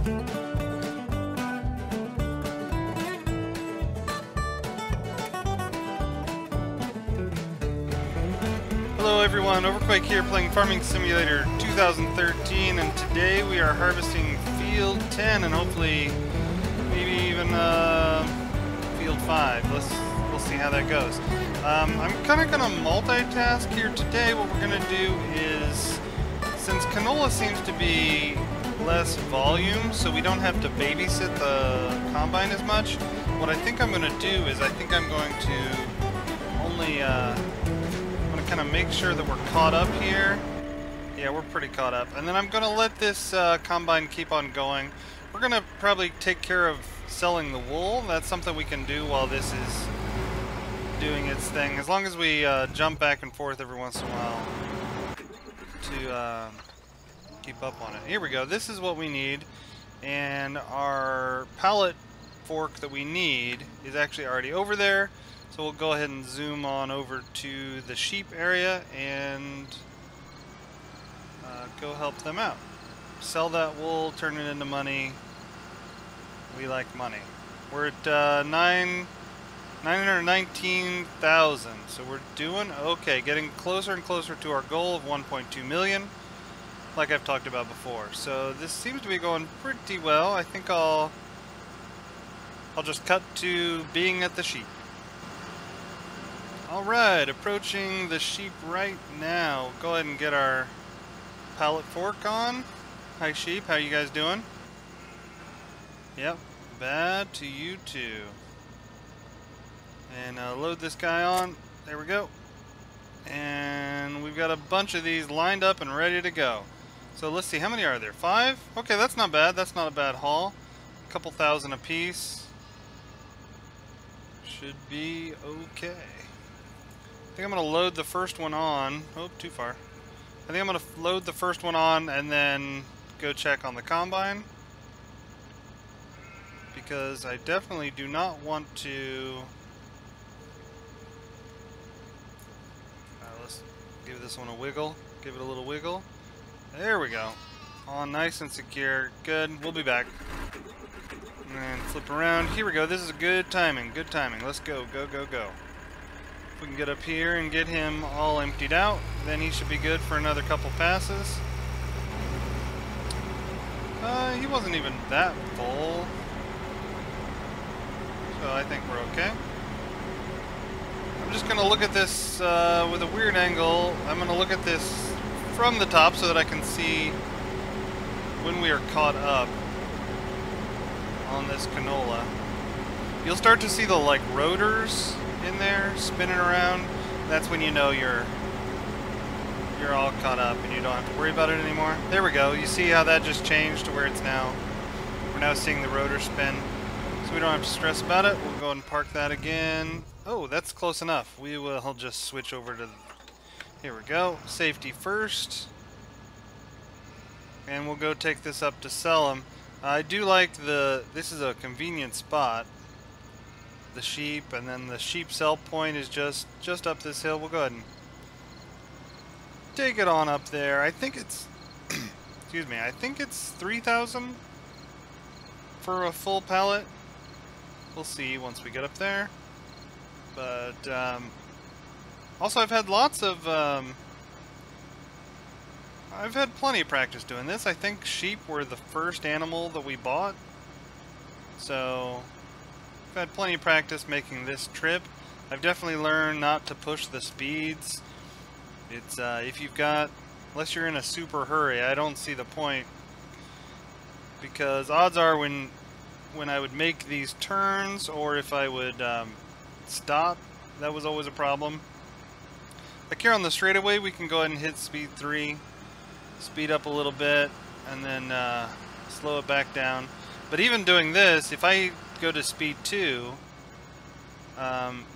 Hello everyone, Overquake here playing Farming Simulator 2013, and today we are harvesting Field 10 and hopefully maybe even Field 5. We'll see how that goes. I'm kind of going to multitask here today. What we're going to do is, since canola seems to be less volume, so we don't have to babysit the combine as much, what I think I'm going to do is I think I'm going to only kind of make sure that we're caught up here. Yeah, we're pretty caught up. And then I'm going to let this combine keep on going. We're going to probably take care of selling the wool. That's something we can do while this is doing its thing. As long as we jump back and forth every once in a while to keep up on it. Here we go. This is what we need. And our pallet fork that we need is actually already over there. So we'll go ahead and zoom on over to the sheep area and go help them out. Sell that wool, turn it into money. We like money. We're at 919,000, so we're doing okay, getting closer and closer to our goal of 1.2 million, like I've talked about before. So this seems to be going pretty well. I think I'll just cut to being at the sheep. Alright, approaching the sheep right now. Go ahead and get our pallet fork on. Hi sheep, how you guys doing? Yep, bad to you too. And load this guy on. There we go. And we've got a bunch of these lined up and ready to go. So let's see, how many are there? 5? Okay, that's not bad. That's not a bad haul. A couple thousand apiece. Should be okay. I think I'm going to load the first one on. Oh, too far. I think I'm going to load the first one on and then go check on the combine. Because I definitely do not want to... let's give this one a wiggle. Give it a little wiggle. There we go. All nice and secure. Good. We'll be back. And flip around. Here we go. This is good timing. Good timing. Let's go. Go, go, go. We can get up here and get him all emptied out, then he should be good for another couple passes. He wasn't even that full, so I think we're okay. I'm just gonna look at this with a weird angle. I'm gonna look at this from the top so that I can see when we are caught up on this canola. You'll start to see the rotors in there spinning around. That's when you know you're all caught up and you don't have to worry about it anymore. There we go. You see how that just changed to where it's now. We're now seeing the rotor spin, so we don't have to stress about it. We'll go ahead and park that again. Oh, that's close enough. We will just switch over to here we go. Safety first, and we'll go take this up to sell them. I do like this is a convenient spot. The sheep, and then the sheep sell point is just up this hill. We'll go ahead and take it on up there. I think it's excuse me, I think it's 3,000 for a full pallet. We'll see once we get up there. But also I've had lots of I've had plenty of practice doing this. I think sheep were the first animal that we bought, so I've had plenty of practice making this trip. I've definitely learned not to push the speeds. It's if you've got, unless you're in a super hurry, I don't see the point, because odds are when I would make these turns, or if I would stop, that was always a problem. Like here on the straightaway, we can go ahead and hit speed 3, speed up a little bit, and then slow it back down. But even doing this, if I go to speed 2,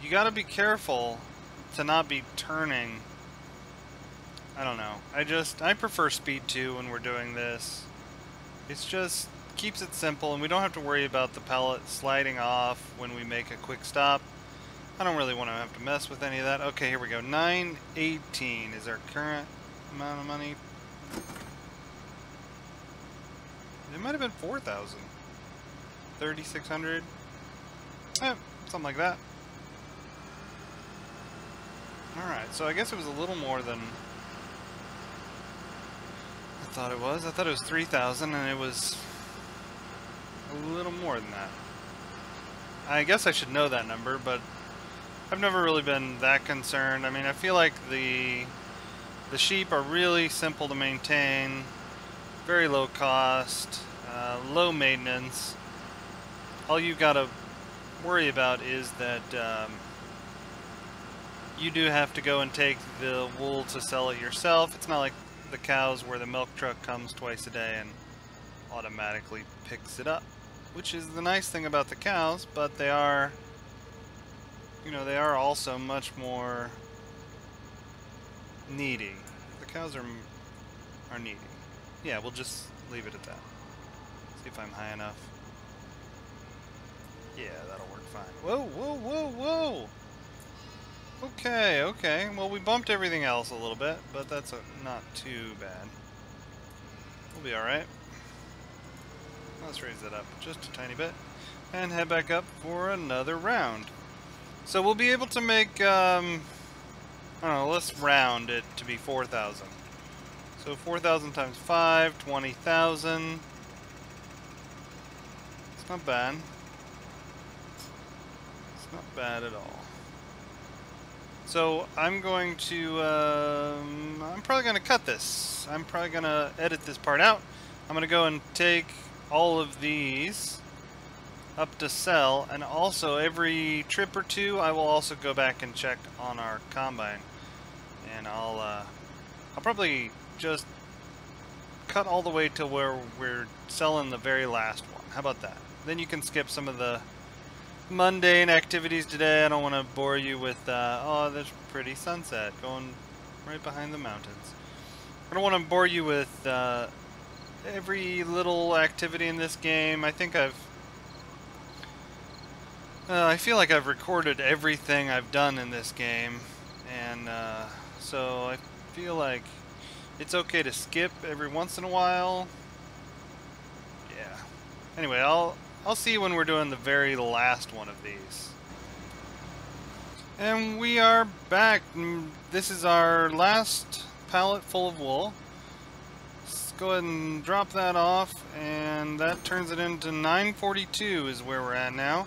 you gotta be careful to not be turning. I don't know. I prefer speed 2 when we're doing this. It's just keeps it simple, and we don't have to worry about the pallet sliding off when we make a quick stop. I don't really want to have to mess with any of that. Okay, here we go. 918 is our current amount of money. It might have been 4,000. 3,600. Something like that. Alright, so I guess it was a little more than I thought it was. I thought it was 3,000 and it was a little more than that. I guess I should know that number, but I've never really been that concerned. I mean, I feel like the sheep are really simple to maintain, very low cost, low maintenance. All you gotta worry about is that you do have to go and take the wool to sell it yourself. It's not like the cows where the milk truck comes twice a day and automatically picks it up, which is the nice thing about the cows, but they are, you know, they are also much more needy. The cows are needy. Yeah, we'll just leave it at that. See if I'm high enough. Yeah, that'll work fine. Whoa, whoa, whoa, whoa! Okay, okay. Well, we bumped everything else a little bit, but that's not too bad. We'll be alright. Let's raise that up just a tiny bit and head back up for another round. So we'll be able to make, I don't know, let's round it to be 4,000. So 4,000 times 5, 20,000. It's not bad. It's not bad at all. So I'm going to, I'm probably going to cut this. I'm probably going to edit this part out. I'm going to go and take all of these up to sell, and also every trip or two I will also go back and check on our combine. And I'll probably just cut all the way to where we're selling the very last one. How about that? Then you can skip some of the mundane activities today. I don't want to bore you with, oh, there's a pretty sunset going right behind the mountains. I don't want to bore you with every little activity in this game. I think I feel like I've recorded everything I've done in this game, and so I feel like it's okay to skip every once in a while. Yeah. Anyway, I'll see you when we're doing the very last one of these. And we are back. This is our last pallet full of wool. Let's go ahead and drop that off, and that turns it into 942 is where we're at now.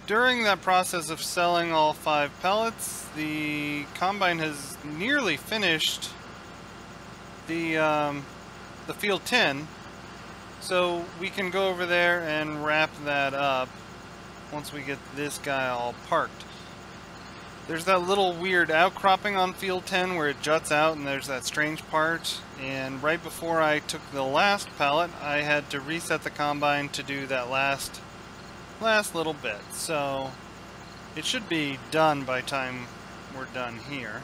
During that process of selling all 5 pallets, the combine has nearly finished the field 10. So we can go over there and wrap that up once we get this guy all parked. There's that little weird outcropping on field 10 where it juts out and there's that strange part. And right before I took the last pallet, I had to reset the combine to do that last little bit. So it should be done by the time we're done here.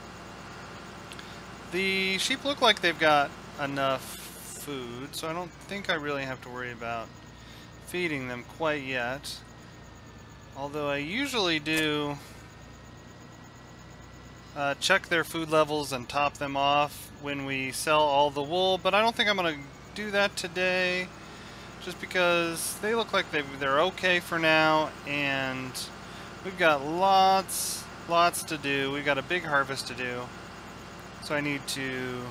The sheep look like they've got enough food, so I don't think I really have to worry about feeding them quite yet. Although I usually do check their food levels and top them off when we sell all the wool, but I don't think I'm going to do that today, just because they look like they're okay for now, and we've got lots to do. We've got a big harvest to do, so I need to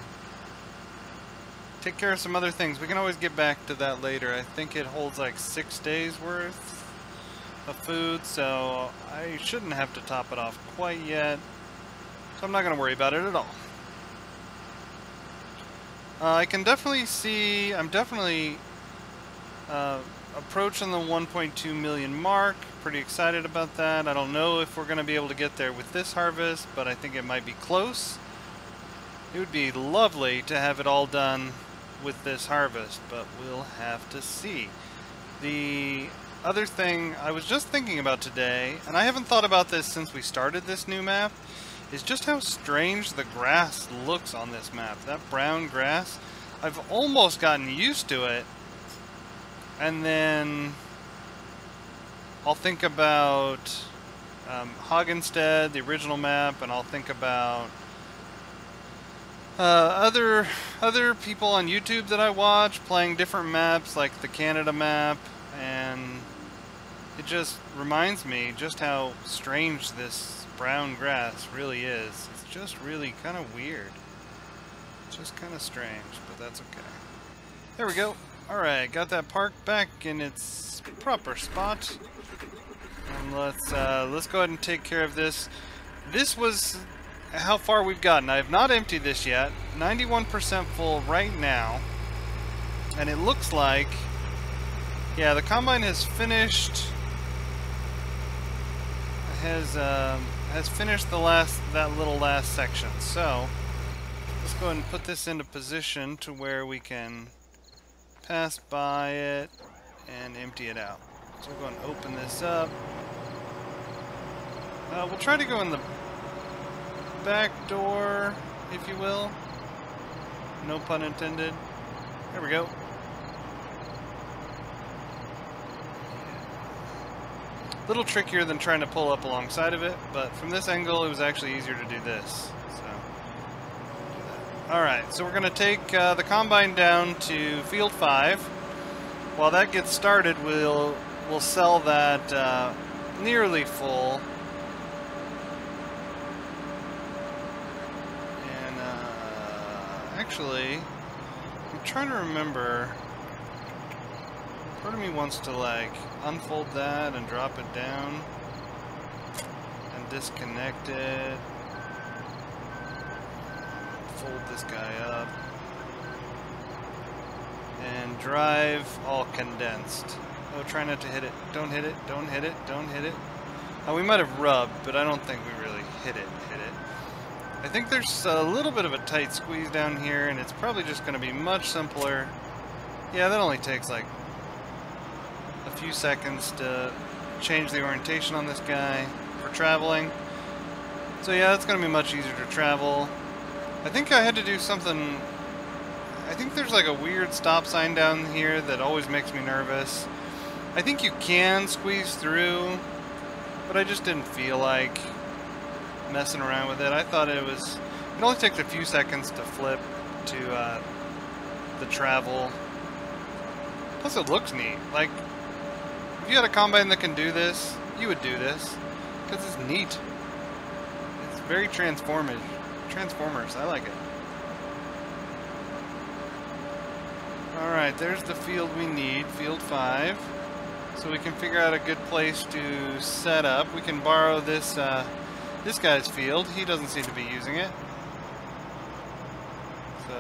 take care of some other things. We can always get back to that later. I think it holds like 6 days worth of food, so I shouldn't have to top it off quite yet. So I'm not going to worry about it at all. I can definitely see, I'm definitely approaching the 1.2 million mark. Pretty excited about that. I don't know if we're going to be able to get there with this harvest, but I think it might be close. It would be lovely to have it all done with this harvest, but we'll have to see. The other thing I was just thinking about today, and I haven't thought about this since we started this new map, is just how strange the grass looks on this map. That brown grass, I've almost gotten used to it, and then I'll think about Hoggenstead, the original map, and I'll think about Other people on YouTube that I watch playing different maps, like the Canada map, and it just reminds me just how strange this brown grass really is. It's just really kind of weird. It's just kind of strange, but that's okay. There we go. Alright, got that park back in its proper spot. And let's go ahead and take care of this. This was how far we've gotten. I have not emptied this yet. 91% full right now. And it looks like, yeah, the combine has finished. Has finished that little last section. So let's go ahead and put this into position to where we can pass by it and empty it out. So we're going to open this up. We'll try to go in the back door, if you will. No pun intended. There we go. A little trickier than trying to pull up alongside of it, but from this angle it was actually easier to do this. Alright, so we're going to take the combine down to Field 5. While that gets started, we'll sell that nearly full. And actually, I'm trying to remember. Part of me wants to like unfold that and drop it down and disconnect it. Fold this guy up and drive all condensed. Oh, try not to hit it. Don't hit it. Don't hit it. Don't hit it. Oh, we might have rubbed, but I don't think we really hit it. I think there's a little bit of a tight squeeze down here, and it's probably just going to be much simpler. Yeah, that only takes like a few seconds to change the orientation on this guy for traveling. So yeah, it's going to be much easier to travel. I think I had to do something. I think there's like a weird stop sign down here that always makes me nervous. I think you can squeeze through, but I just didn't feel like messing around with it. I thought it only takes a few seconds to flip to the travel. Plus it looks neat. Like, if you had a combine that can do this, you would do this, because it's neat. It's very Transformers, I like it. Alright, there's the field we need, Field 5. So we can figure out a good place to set up. We can borrow this this guy's field. He doesn't seem to be using it. So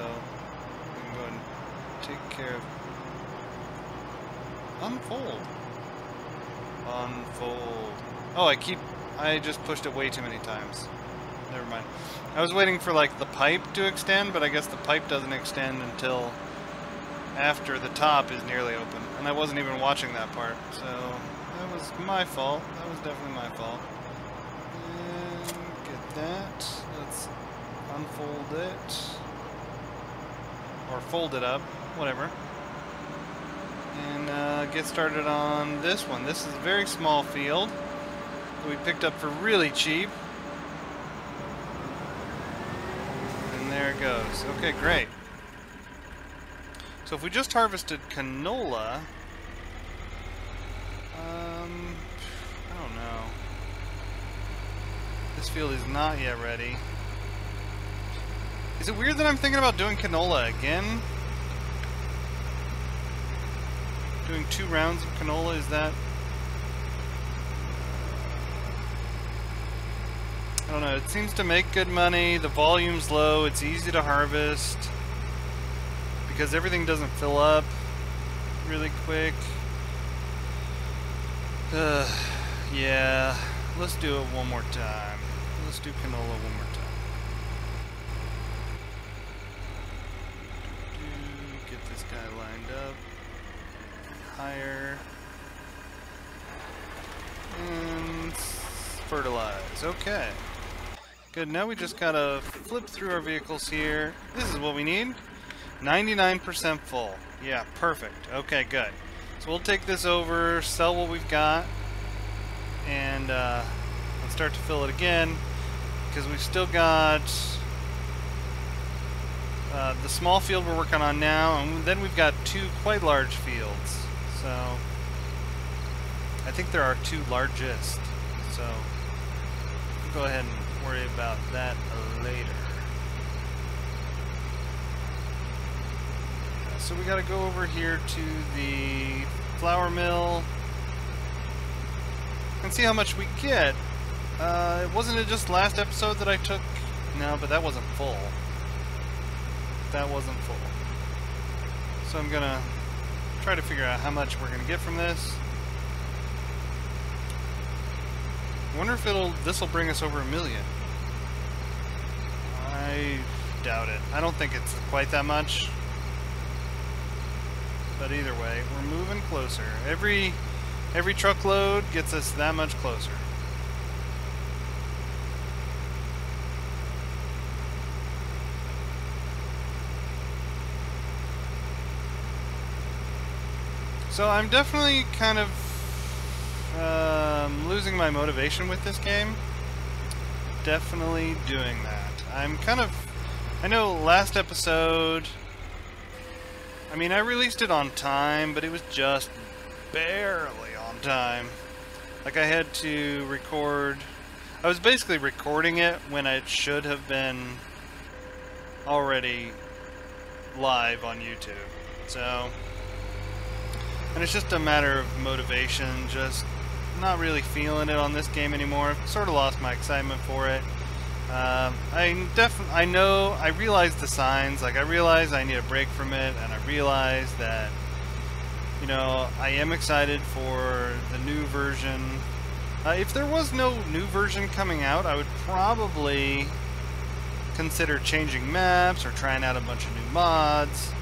we can go and take care of... Unfold. Unfold. Oh, I just pushed it way too many times. Never mind. I was waiting for like the pipe to extend, but I guess the pipe doesn't extend until after the top is nearly open. And I wasn't even watching that part, so that was my fault. That was definitely my fault. And get that. Let's unfold it. Or fold it up. Whatever. And get started on this one. This is a very small field that we picked up for really cheap. And there it goes. Okay, great. So if we just harvested canola, I don't know. This field is not yet ready. Is it weird that I'm thinking about doing canola again? Doing 2 rounds of canola, is that... I don't know, it seems to make good money, the volume's low, it's easy to harvest. Because everything doesn't fill up really quick. Yeah, let's do it one more time. Let's do canola one more time. Get this guy lined up. Higher. And fertilize. Okay. Good, now we just gotta flip through our vehicles here. This is what we need. 99% full. Yeah, perfect. Okay, good. So we'll take this over, sell what we've got, and let's start to fill it again, because we've still got the small field we're working on now, and then we've got 2 quite large fields. So I think there are 2 largest. So we'll go ahead and worry about that later. So we got to go over here to the flour mill and see how much we get. Wasn't it just last episode that I took? No, but that wasn't full. That wasn't full. So I'm gonna try to figure out how much we're gonna get from this. I wonder if this will bring us over 1 million. I doubt it. I don't think it's quite that much. But either way, we're moving closer. Every truckload gets us that much closer. So I'm definitely kind of losing my motivation with this game. Definitely doing that. I know last episode, I mean, I released it on time, but it was just barely on time. Like, I had to record, I was basically recording it when it should have been already live on YouTube. So, and it's just a matter of motivation, just not really feeling it on this game anymore. Sort of lost my excitement for it. I realize the signs, like I realize I need a break from it, and I realize that, you know, I am excited for the new version. If there was no new version coming out, I would probably consider changing maps or trying out a bunch of new mods,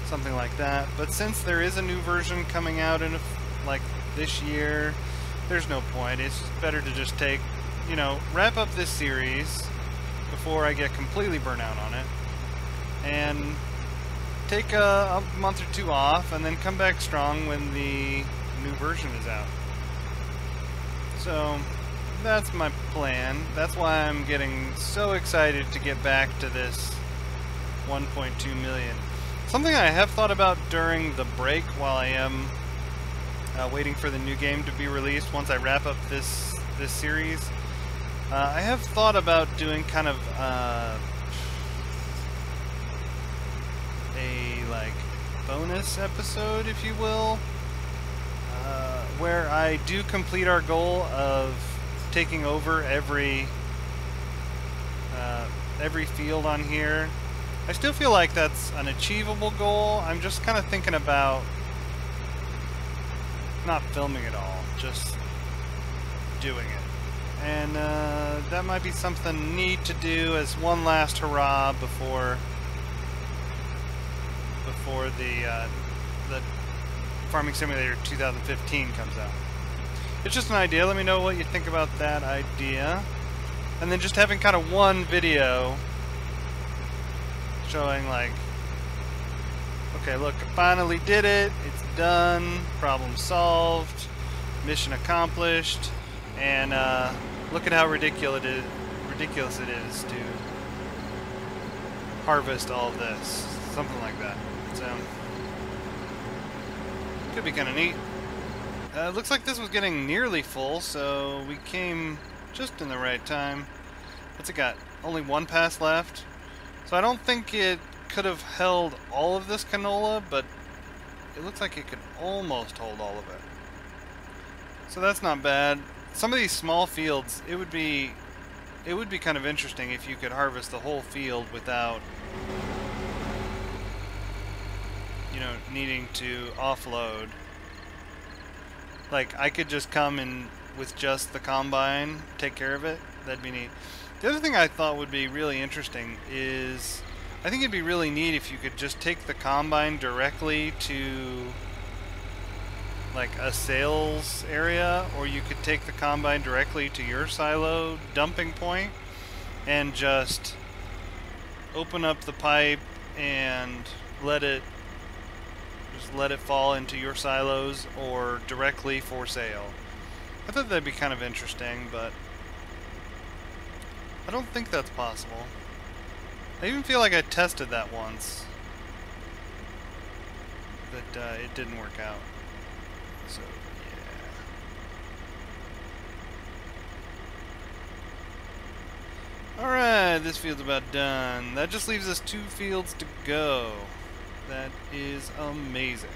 something like that. But since there is a new version coming out in like this year, there's no point. It's better to just take, you know, wrap up this series before I get completely burnt out on it, and take a month or 2 off, and then come back strong when the new version is out. So that's my plan. That's why I'm getting so excited to get back to this 1.2 million. Something I have thought about during the break while I am waiting for the new game to be released once I wrap up this series. I have thought about doing kind of a like bonus episode, if you will, where I do complete our goal of taking over every field on here. I still feel like that's an achievable goal. I'm just kind of thinking about not filming it all, just doing it. And that might be something neat to do as one last hurrah before the Farming Simulator 2015 comes out. It's just an idea. Let me know what you think about that idea. And then just having kind of one video showing like, okay, look, I finally did it. It's done. Problem solved. Mission accomplished. And look at how ridiculous it is to harvest all of this. Something like that. So, could be kind of neat. Looks like this was getting nearly full, so we came just in the right time. What's it got? Only 1 pass left. So I don't think it could have held all of this canola, but it looks like it could almost hold all of it. So that's not bad. Some of these small fields, it would be kind of interesting if you could harvest the whole field without, you know, needing to offload. Like, I could just come in with just the combine, take care of it. That'd be neat. The other thing I thought would be really interesting is, I think it'd be really neat if you could just take the combine directly to like a sales area, or you could take the combine directly to your silo dumping point and just open up the pipe and let it fall into your silos or directly for sale. I thought that'd be kind of interesting, but I don't think that's possible. I even feel like I tested that once, but it didn't work out. So, yeah. Alright, this field's about done. That just leaves us 2 fields to go. That is amazing.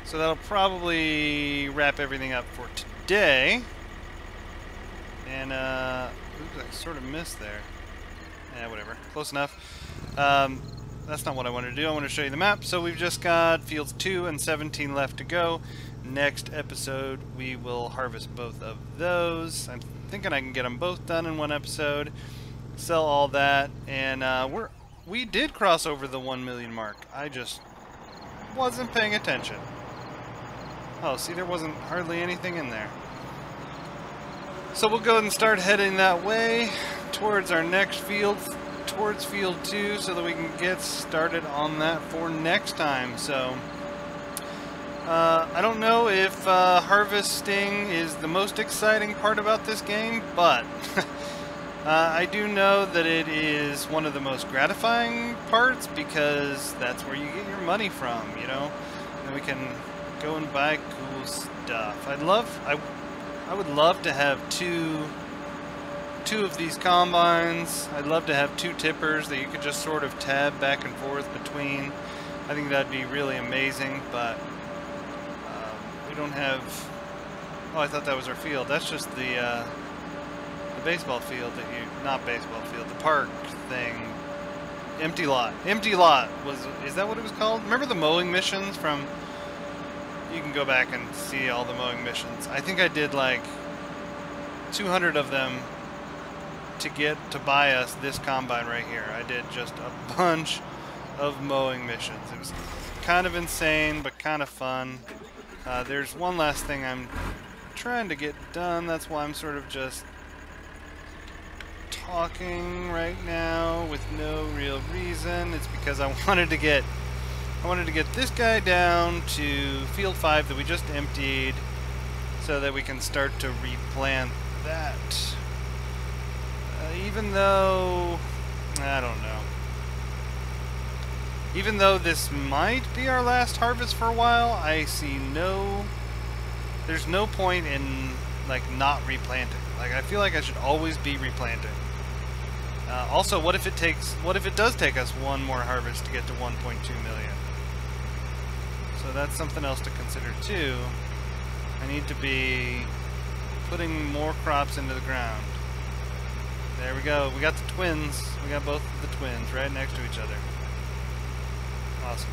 So that'll probably wrap everything up for today. And, oops, I sort of missed there. Yeah, whatever. Close enough. That's not what I wanted to do. I want to show you the map. So we've just got fields 2 and 17 left to go. Next episode, we will harvest both of those. I'm thinking I can get them both done in one episode. Sell all that. And we did cross over the 1 million mark. I just wasn't paying attention. Oh, see, there wasn't hardly anything in there. So we'll go ahead and start heading that way towards our next field, towards field 2, so that we can get started on that for next time. So I don't know if harvesting is the most exciting part about this game, but I do know that it is one of the most gratifying parts, because that's where you get your money from, you know? And we can go and buy cool stuff. I would love to have two of these combines. I'd love to have 2 tippers that you could just sort of tab back and forth between. I think that'd be really amazing, but we don't have... Oh, I thought that was our field. That's just the baseball field that you... Not baseball field, the park thing. Empty lot. Empty lot is that what it was called? Remember the mowing missions from... You can go back and see all the mowing missions. I think I did like 200 of them to buy us this combine right here. I did just a bunch of mowing missions. It was kind of insane, but kind of fun. There's one last thing I'm trying to get done. That's why I'm sort of just talking right now with no real reason. It's because I wanted to get this guy down to field 5 that we just emptied, so that we can start to replant that. Even though, I don't know. Even though this might be our last harvest for a while, I see there's no point in, like, not replanting. Like, I feel like I should always be replanting. Also, what if it does take us one more harvest to get to 1.2 million? So that's something else to consider too. I need to be putting more crops into the ground. There we go. We got the twins. We got both of the twins right next to each other. Awesome.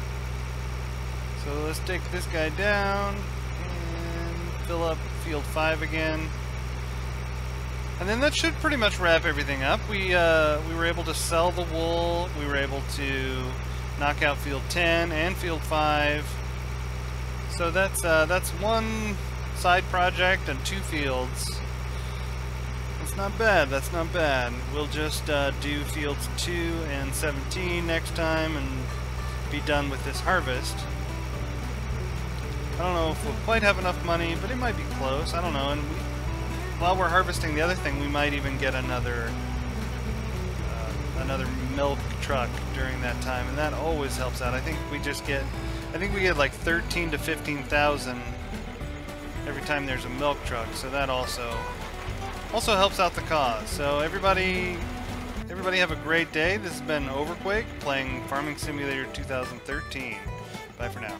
So let's take this guy down and fill up field 5 again. And then that should pretty much wrap everything up. We were able to sell the wool. We were able to knock out field 10 and field 5. So that's one side project and 2 fields. That's not bad. That's not bad. We'll just do fields 2 and 17 next time and be done with this harvest. I don't know if we'll quite have enough money, but it might be close. I don't know. And while we're harvesting the other thing, we might even get another milk truck during that time, and that always helps out. I think we get like 13 to 15,000 every time there's a milk truck, so that also helps out the cause. So everybody have a great day. This has been Overquake playing Farming Simulator 2013. Bye for now.